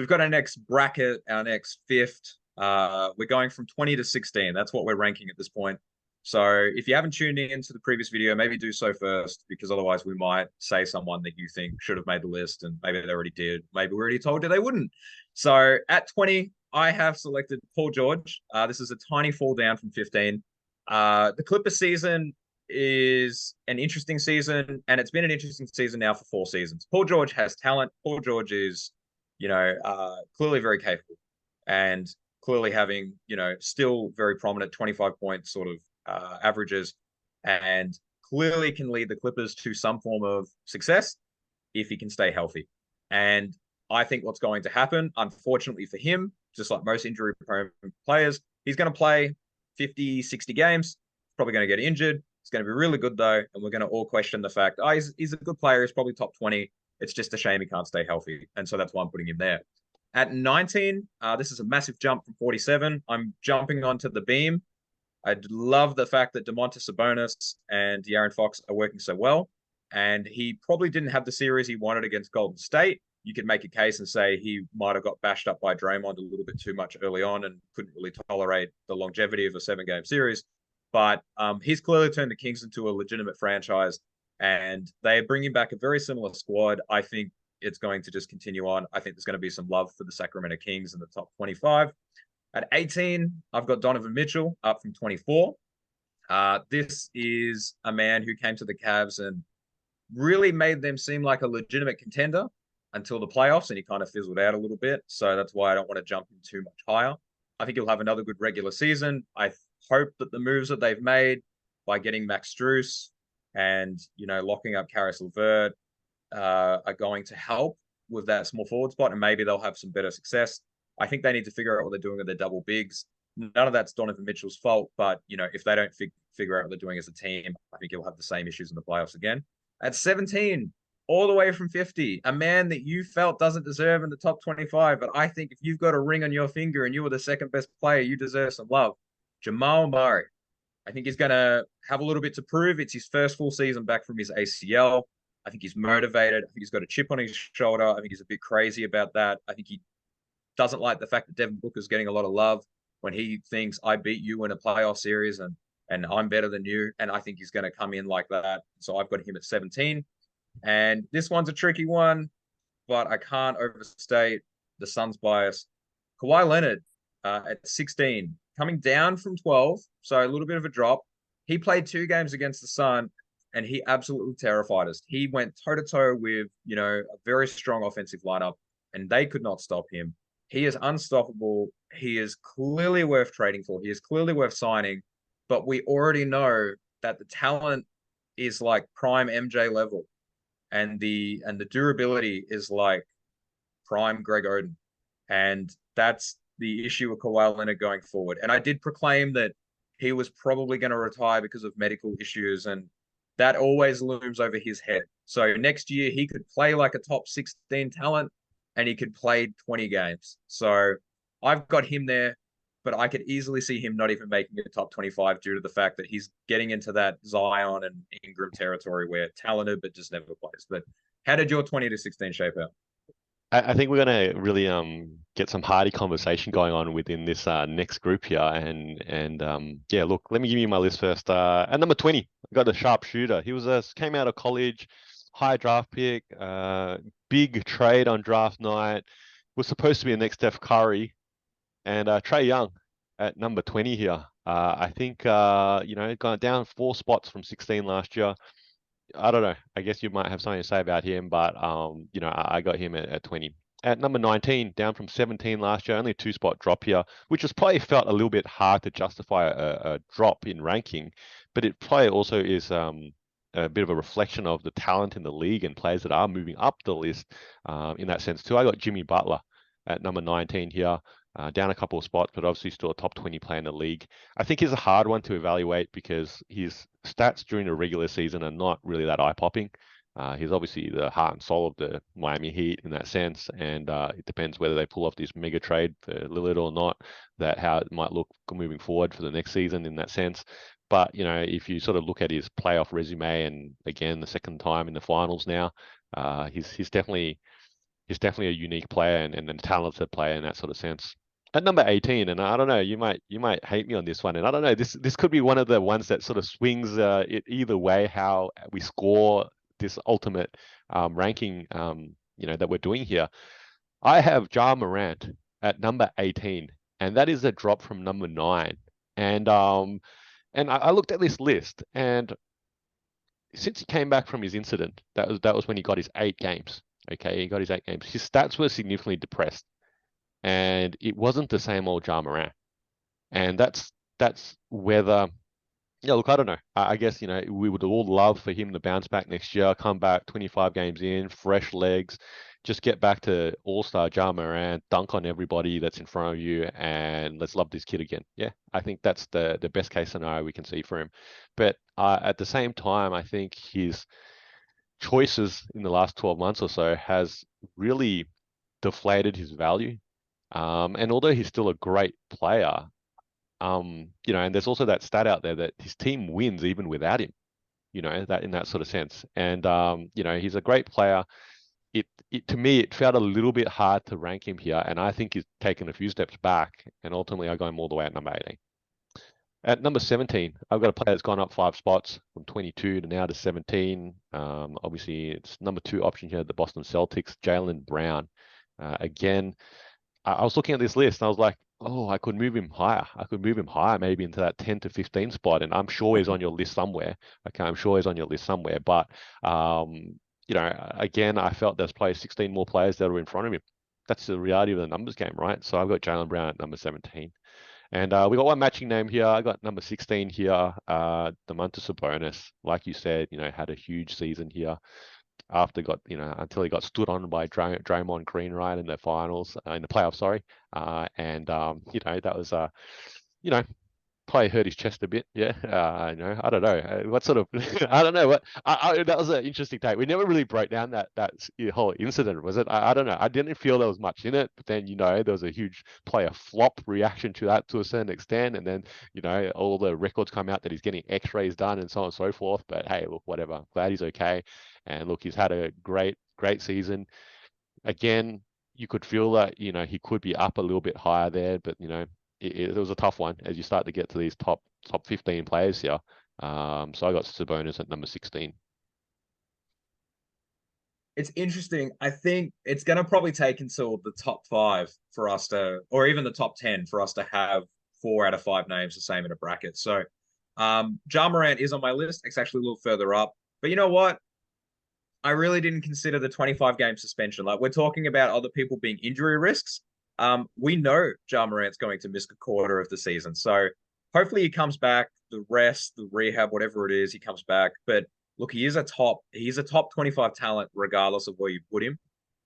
we've got our next bracket, our next fifth. We're going from 20 to 16. That's what we're ranking at this point. So if you haven't tuned in to the previous video, maybe do so first, because otherwise we might say someone that you think should have made the list and maybe they already did. Maybe we already told you they wouldn't. So at 20, I have selected Paul George. This is a tiny fall down from 15. The Clippers season is an interesting season, and it's been an interesting season now for 4 seasons. Paul George has talent. Paul George is, clearly very capable and clearly having, still very prominent 25 point sort of averages, and clearly can lead the Clippers to some form of success if he can stay healthy. And I think what's going to happen, unfortunately for him, just like most injury prone players, he's going to play 50, 60 games, probably going to get injured. It's going to be really good though, and we're going to all question the fact, he's a good player, he's probably top 20. It's just a shame he can't stay healthy. And so that's why I'm putting him there. At 19, this is a massive jump from 47. I'm jumping onto the beam. I love the fact that Domantas Sabonis and De'Aaron Fox are working so well. And he probably didn't have the series he wanted against Golden State. You could make a case and say he might have got bashed up by Draymond a little bit too much early on and couldn't really tolerate the longevity of a 7-game series. But he's clearly turned the Kings into a legitimate franchise, and they're bringing back a very similar squad. I think it's going to just continue on. I think there's going to be some love for the Sacramento Kings in the top 25. At 18, I've got Donovan Mitchell up from 24. This is a man who came to the Cavs and really made them seem like a legitimate contender until the playoffs, and he kind of fizzled out a little bit. So that's why I don't want to jump him too much higher. I think he'll have another good regular season. I hope that the moves that they've made by getting Max Strus and, locking up Karis LeVert are going to help with that small forward spot, and maybe they'll have some better success. I think they need to figure out what they're doing with their double bigs. None of that's Donovan Mitchell's fault, but if they don't figure out what they're doing as a team, I think he'll have the same issues in the playoffs again. At 17, all the way from 50, a man that you felt doesn't deserve in the top 25, but I think if you've got a ring on your finger and you were the second best player, you deserve some love. Jamal Murray. I think he's going to have a little bit to prove. It's his first full season back from his ACL. I think he's motivated. I think he's got a chip on his shoulder. I think he's a bit crazy about that. I think he doesn't like the fact that Devin Booker's getting a lot of love when he thinks I beat you in a playoff series and I'm better than you. And I think he's going to come in like that. So I've got him at 17. And this one's a tricky one, but I can't overstate the Suns' bias. Kawhi Leonard at 16, coming down from 12, so a little bit of a drop. He played 2 games against the Sun, and he absolutely terrified us. He went toe-to-toe with, a very strong offensive lineup, and they could not stop him. He is unstoppable. He is clearly worth trading for. He is clearly worth signing, but we already know that the talent is like prime MJ level, and the durability is like prime Greg Oden. And that's the issue with Kawhi Leonard going forward. And I did proclaim that he was probably going to retire because of medical issues, and that always looms over his head. So next year he could play like a top 16 talent, and he could play 20 games. So I've got him there, but I could easily see him not even making a top 25 due to the fact that he's getting into that Zion and Ingram territory where talented but just never plays. But how did your 20 to 16 shape out? I think we're going to really get some hearty conversation going on within this next group here, and yeah, look, let me give you my list first. At number 20, I got the sharpshooter. He came out of college, high draft pick, big trade on draft night. Was supposed to be the next Steph Curry, and Trae Young at number 20 here. I think gone down 4 spots from 16 last year. I don't know. I guess you might have something to say about him, but I got him at 20. At number 19, down from 17 last year, only a 2-spot drop here, which was probably felt a little bit hard to justify a drop in ranking, but it probably also is a bit of a reflection of the talent in the league and players that are moving up the list in that sense too. I got Jimmy Butler at number 19 here. Down a couple of spots, but obviously still a top 20 player in the league. I think he's a hard one to evaluate because his stats during the regular season are not really that eye-popping. He's obviously the heart and soul of the Miami Heat in that sense, and it depends whether they pull off this mega trade for Lillard or not, that how it might look moving forward for the next season in that sense. But, if you sort of look at his playoff resume, and again, the second time in the finals now, he's definitely he's definitely a unique player and a talented player in that sort of sense. At number 18, and I don't know, you might hate me on this one, and I don't know, this could be one of the ones that sort of swings it either way how we score this ultimate ranking that we're doing here. I have Ja Morant at number 18, and that is a drop from number 9. And I looked at this list, and since he came back from his incident, that was when he got his 8 games. Okay, he got his 8 games. His stats were significantly depressed, and it wasn't the same old Ja Morant. And that's whether yeah, look, I don't know. I guess, we would all love for him to bounce back next year, come back 25 games in, fresh legs, just get back to All-Star Ja Morant, dunk on everybody that's in front of you, and let's love this kid again. Yeah, I think that's the best case scenario we can see for him. But at the same time, I think his choices in the last 12 months or so has really deflated his value. And although he's still a great player, and there's also that stat out there that his team wins even without him, that in that sort of sense. And he's a great player. It to me, it felt a little bit hard to rank him here, and I think he's taken a few steps back, and ultimately I got him all the way at number 18. At number 17, I've got a player that's gone up 5 spots from 22 to now to 17. Obviously, it's number 2 option here, the Boston Celtics, Jaylen Brown. Again, I was looking at this list and I was like, oh, I could move him higher. I could move him higher, maybe into that 10 to 15 spot. And I'm sure he's on your list somewhere. Okay, I'm sure he's on your list somewhere. But, again, I felt there's probably 16 more players that are in front of him. That's the reality of the numbers game, right? So I've got Jaylen Brown at number 17. And we got one matching name here. I got number 16 here, Domantas Sabonis. Like you said, had a huge season here after until he got stood on by Draymond Green, right, in the finals, in the playoffs, sorry. That was, probably hurt his chest a bit. Yeah. I don't know. What sort of, I don't know. That was an interesting take. We never really broke down that whole incident, was it? I don't know. I didn't feel there was much in it, but then, there was a huge player flop reaction to that to a certain extent. And then, all the records come out that he's getting x-rays done and so on and so forth. But hey, look, whatever. Glad he's okay. And look, he's had a great season. Again, you could feel that, he could be up a little bit higher there, but, it was a tough one as you start to get to these top 15 players here. So I got Sabonis at number 16. It's interesting. I think it's going to probably take until the top 5 for us to, or even the top 10 for us to have 4 out of 5 names the same in a bracket. So, Ja Morant is on my list. It's actually a little further up. But you know what? I really didn't consider the 25-game suspension. Like, we're talking about other people being injury risks. We know Ja Morant's going to miss a quarter of the season. So hopefully he comes back, the rest, the rehab, whatever it is, he comes back. But look, he's a top 25 talent regardless of where you put him.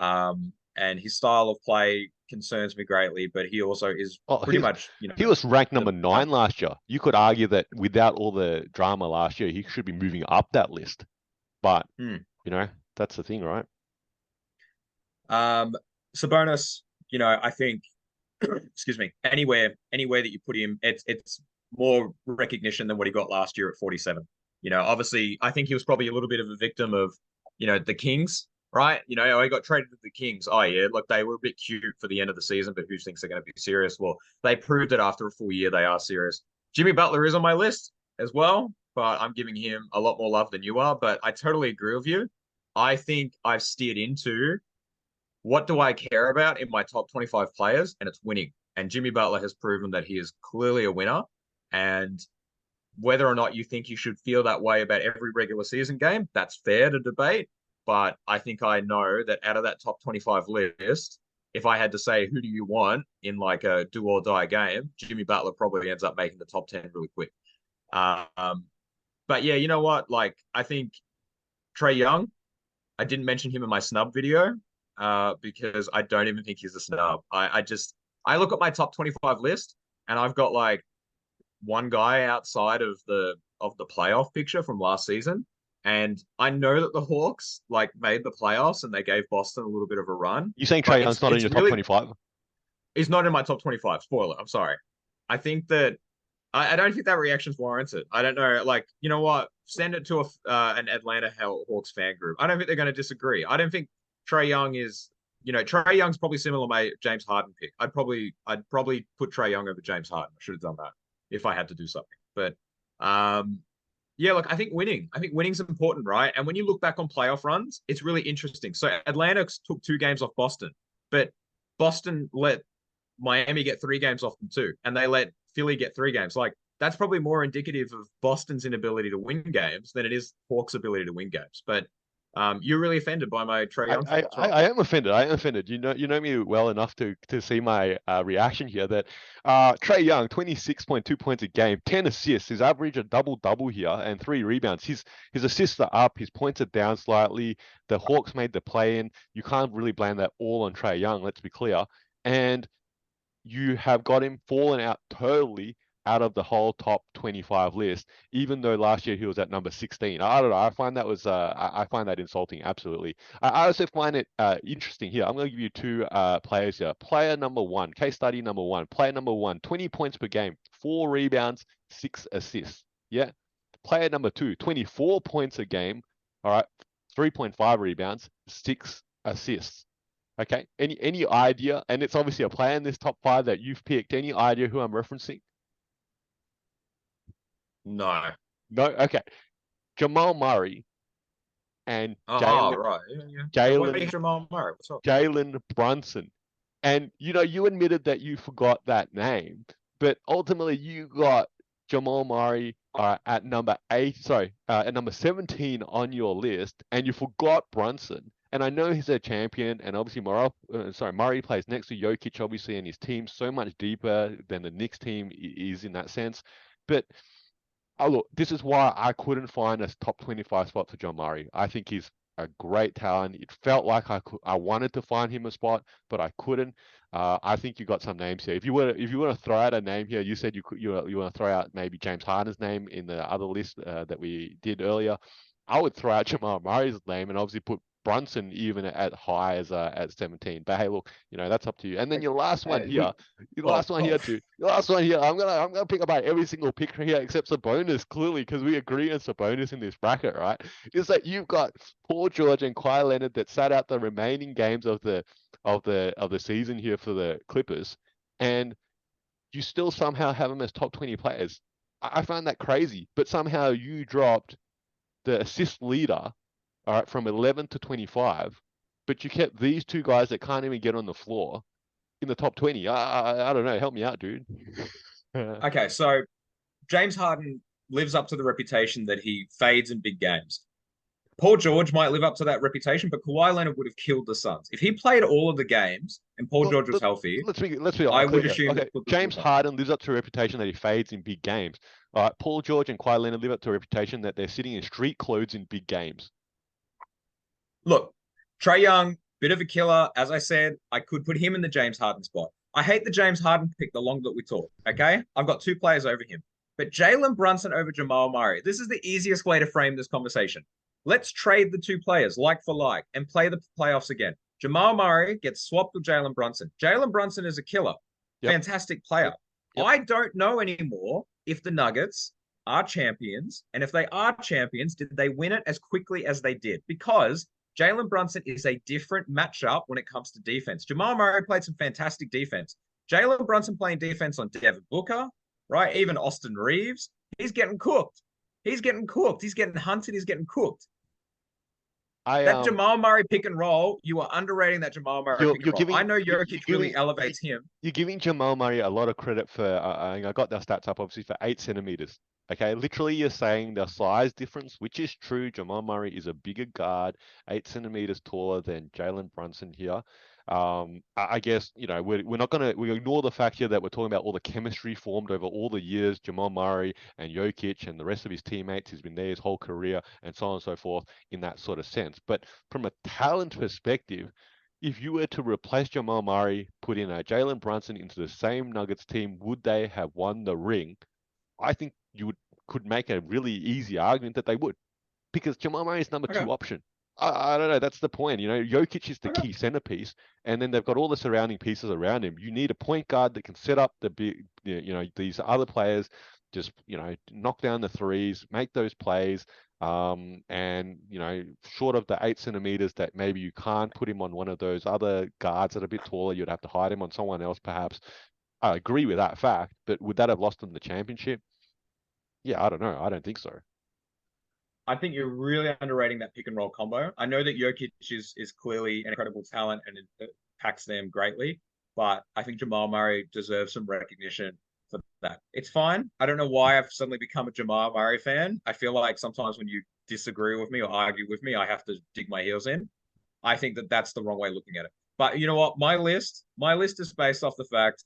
And his style of play concerns me greatly, but he also is pretty much, he was ranked number 9 last year. You could argue that without all the drama last year, he should be moving up that list. But that's the thing, right? Sabonis, I think, excuse me, anywhere that you put him, it's more recognition than what he got last year at 47. Obviously, I think he was probably a little bit of a victim of, the Kings, right? He got traded to the Kings. Oh yeah, look, they were a bit cute for the end of the season, but who thinks they're going to be serious? Well, they proved that after a full year they are serious. Jimmy Butler is on my list as well, but I'm giving him a lot more love than you are. But I totally agree with you. I think I've steered into what do I care about in my top 25 players, and it's winning. And Jimmy Butler has proven that he is clearly a winner. And whether or not you think you should feel that way about every regular season game, that's fair to debate. But I think I know that out of that top 25 list, if I had to say who do you want in like a do or die game, Jimmy Butler probably ends up making the top 10 really quick. But yeah, you know what? Like, I think Trae Young, I didn't mention him in my snub video because I don't even think he's a snub. I look at my top 25 list and I've got like one guy outside of the playoff picture from last season. And I know that the Hawks like made the playoffs and they gave Boston a little bit of a run. You saying Trae Young's not in your top 25? He's not in my top 25. Spoiler. I'm sorry. I think that I don't think that reaction's warranted. I don't know. Like, you know what? Send it to an Atlanta Hawks fan group. I don't think they're going to disagree. I don't think Trae Young is Trae Young's probably similar to my James Harden pick. I'd probably put Trae Young over James Harden. I should have done that if I had to do something. But yeah, look, I think winning's important, right? And when you look back on playoff runs, it's really interesting. So Atlanta took 2 games off Boston, but Boston let Miami get 3 games off them too, and they let Philly get 3 games. Like that's probably more indicative of Boston's inability to win games than it is Hawks' ability to win games. But you're really offended by my Trae I, Young I, thoughts, I right? I am offended. I am offended. You know me well enough to see my reaction here. That Trae Young, 26.2 points a game, 10 assists. His average a double here and 3 rebounds. His assists are up. His points are down slightly. The Hawks made the play in. You can't really blame that all on Trae Young. Let's be clear. And you have got him fallen out totally out of the whole top 25 list, even though last year he was at number 16. I don't know. I find that I find that insulting. Absolutely. I also find it interesting here. I'm going to give you 2 players here. Player number one, case study number one. Player number one, 20 points per game, 4 rebounds, 6 assists. Yeah. Player number two, 24 points a game. All right. 3.5 rebounds, 6 assists. Okay. Any idea? And it's obviously a player in this top 5 that you've picked. Any idea who I'm referencing? No. No. Okay. Jamal Murray and Oh, Jalen right. Yeah, yeah. Yeah, what do you Jalen Jamal Murray? What's up? Jalen Brunson. And you admitted that you forgot that name, but ultimately you got Jamal Murray at number 8, sorry, at number 17 on your list, and you forgot Brunson. And I know he's a champion, and obviously Murray plays next to Jokic, obviously, and his team's so much deeper than the Knicks team is in that sense. But look, this is why I couldn't find a top 25 spot for John Murray. I think he's a great talent. It felt like I wanted to find him a spot, but I couldn't. I think you got some names here. If you were to throw out a name here, you said you want to throw out maybe James Harden's name in the other list that we did earlier. I would throw out Jamal Murray's name and obviously put Brunson even at high as at 17. But hey, look, that's up to you. And then your last one here, your Well, last one here too. Your last one here. I'm gonna pick up every single picture here except Sabonis, clearly, because we agree on Sabonis in this bracket, right? Is that you've got Paul George and Kawhi Leonard that sat out the remaining games of the season here for the Clippers, and you still somehow have them as top 20 players. I find that crazy, but somehow you dropped the assist leader, all right, from 11 to 25, but you kept these 2 guys that can't even get on the floor in the top 20. I don't know. Help me out, dude. okay, so James Harden lives up to the reputation that he fades in big games. Paul George might live up to that reputation, but Kawhi Leonard would have killed the Suns. If he played all of the games and Paul Well, George was healthy, let's be I clear would here. assume Okay, that Clippers would James have done. Harden lives up to a reputation that he fades in big games. All right, Paul George and Kawhi Leonard live up to a reputation that they're sitting in street clothes in big games. Look, Trae Young, bit of a killer. As I said, I could put him in the James Harden spot. I hate the James Harden pick the longer that we talk. Okay. I've got 2 players over him. But Jalen Brunson over Jamal Murray. This is the easiest way to frame this conversation. Let's trade the 2 players like for like and play the playoffs again. Jamal Murray gets swapped with Jalen Brunson. Jalen Brunson is a killer, Yep. fantastic player. Yep. I don't know anymore if the Nuggets are champions. And if they are champions, did they win it as quickly as they did? Because Jalen Brunson is a different matchup when it comes to defense. Jamal Murray played some fantastic defense. Jalen Brunson playing defense on Devin Booker, right? Even Austin Reeves, he's getting cooked. He's getting cooked. He's getting hunted. He's getting cooked. I That Jamal Murray pick and roll, you are underrating that Jamal Murray you're pick and you're roll. I giving know you Jokic you're really giving elevates him. you're giving Jamal Murray a lot of credit for. I got their stats up obviously for 8 centimeters. Okay, literally you're saying the size difference, which is true. Jamal Murray is a bigger guard, 8 centimeters taller than Jalen Brunson here. I guess we're not gonna we ignore the fact here that we're talking about all the chemistry formed over all the years. Jamal Murray and Jokic and the rest of his teammates. He's been there his whole career and so on and so forth in that sort of sense. But from a talent perspective, if you were to replace Jamal Murray, put in a Jalen Brunson into the same Nuggets team, would they have won the ring? I think could make a really easy argument that they would, because Jamal Murray is number Okay. 2 option. I don't know. That's the point. Jokic is the Okay. key centerpiece, and then they've got all the surrounding pieces around him. You need a point guard that can set up the big, these other players, just knock down the threes, make those plays. And short of the 8 centimeters that maybe you can't put him on one of those other guards that are a bit taller, you'd have to hide him on someone else perhaps. I agree with that fact, but would that have lost them the championship? Yeah, I don't know. I don't think so. I think you're really underrating that pick and roll combo. I know that Jokic is clearly an incredible talent and it impacts them greatly, but I think Jamal Murray deserves some recognition for that. It's fine. I don't know why I've suddenly become a Jamal Murray fan. I feel like sometimes when you disagree with me or argue with me, I have to dig my heels in. I think that that's the wrong way of looking at it. But you know what? My list is based off the fact,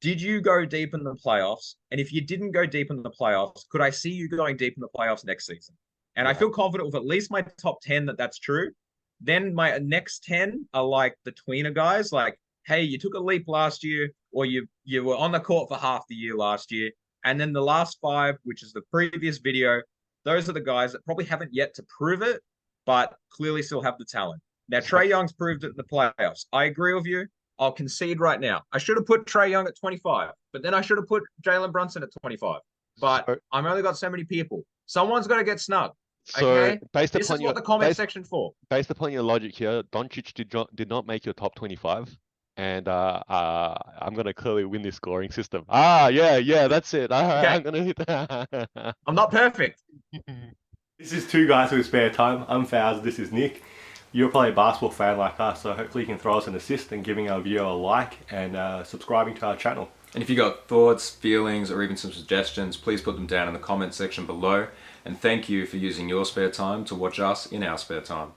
did you go deep in the playoffs? And if you didn't go deep in the playoffs, could I see you going deep in the playoffs next season? And I Yeah. feel confident with at least my top 10 that that's true. Then my next 10 are like the tweener guys, like, hey, you took a leap last year, or you were on the court for half the year last year. And then the last five, which is the previous video, those are the guys that probably haven't yet to prove it, but clearly still have the talent. Now, So, Trae Young's proved it in the playoffs. I agree with you. I'll concede right now. I should have put Trae Young at 25, but then I should have put Jalen Brunson at 25. But so, I've only got so many people. Someone's got to get snubbed. so Okay? based This upon is your what the comment based section for. based upon your logic here, Doncic did not make your top 25, and I'm gonna clearly win this scoring system. Yeah, yeah, that's it. All right, Okay. I'm gonna hit that. I'm not perfect. This is two guys with spare time. I'm Faz, this is Nick. You're probably a basketball fan like us, so hopefully you can throw us an assist and giving our video a like and subscribing to our channel. And if you got thoughts, feelings, or even some suggestions, please put them down in the comment section below. And thank you for using your spare time to watch us in our spare time.